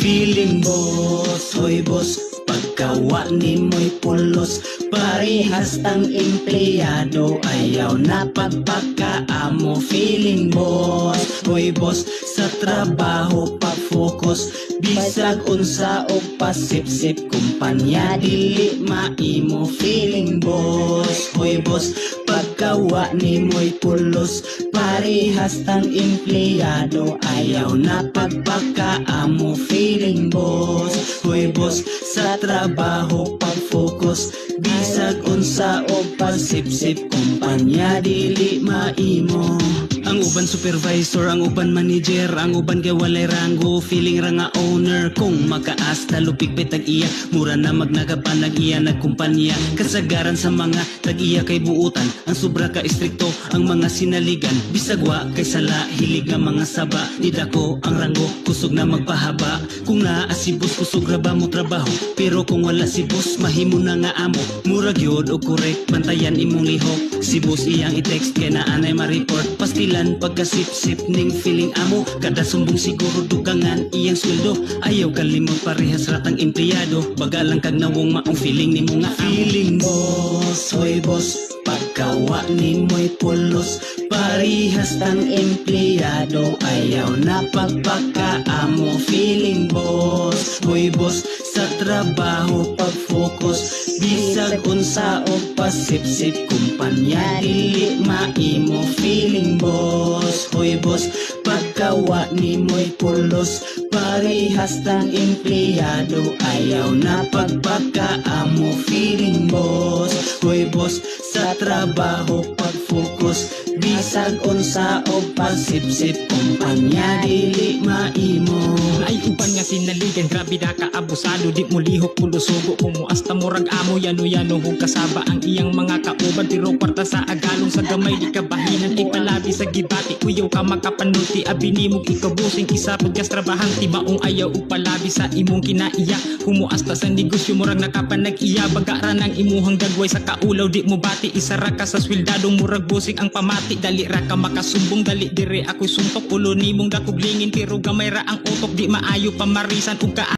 Feeling boss, hoy boss, pagkawa ni mo'y pulos. Parehas tang empleyado, ayaw na pagpakaamo. Feeling boss, hoy boss, sa trabaho pag-focus. Bisag unsa o pasip-sip, kumpanya dili maimo. Feeling boss, hoy boss, pagkawa ni mo'y pulos. Parehas tang empleyado, ayaw na pagpakaamo. Feeling boss, hoy boss, sa trabaho pag-focus. Bisag unsa o pasip-sip, kumpanya dili maimo. Ang uban supervisor, ang uban manager, ang uban kay walay ranggo, feeling ra nga owner. Kung makaasta lupig petag iya, mura na magnagapan nag-iya nagkumpanya. Kasagaran sa mga tag-iya kay buutan, ang sobra ka istrikto ang mga sinaligan. Bisagwa kay sala, hilig nga mga saba. Didako ang ranggo, kusog na magpahaba. Kung naa si boss, kusog ra ba mo trabaho. Pero kung wala si boss, mahimo na nga amo. Mura gyud o correct, bantayan imong lihok. Si boss iyang i-text kay na anay ma-report. Pastilan pagkasip-sip ning feeling amo. Kada sumbong siguro dugangan iyang sweldo. Ayaw kalimot parehas ratang empleyado. Bagalang kag nawong maong feeling ni mo nga amo. Feeling boss, hoy boss, pagkawa ni mo'y pulos. Parehas tang empleyado, ayaw na pagpakaamo. Feeling boss, hoy boss, sa trabaho pag-focus. Bisag unsa o pasip-sip, kumpanya dili maimo. Feeling boss, hoy boss, pagkawa ni mo'y pulos. Parehas tang empleyado, ayaw na pagpakaamo. Feeling boss, hoy boss, sa trabaho pag-focus. Bisag unsa o pasip-sip, kumpanya dili maimo. Ay uban nga sinaligan, grabe na kaabusado. Di mo lihok pulusugo, kumuasta murag amo. Yano-yano hong kasaba ang iyang mga kauban. Pero kwarta sa agalong sa gamay, di ka bahinan. Ay palabi sa gibati, uyaw ka makapanulti. Abinimog ikabusing, isapod kas trabahan. Tibaong ayaw upalabi sa imong kinaiya. Humuasta sa negosyo, murag nakapanag-iya. Bagaran ang imuhang dagway sa kaulaw, di mo bati. Isara ka sa swildadong murag busing ang pamati. Dali ra ka makasumbong, dali dire ako'y suntok. Ulo nimong dakuglingin, pero gamay ra ang utok. Di maayo pamarisan, ug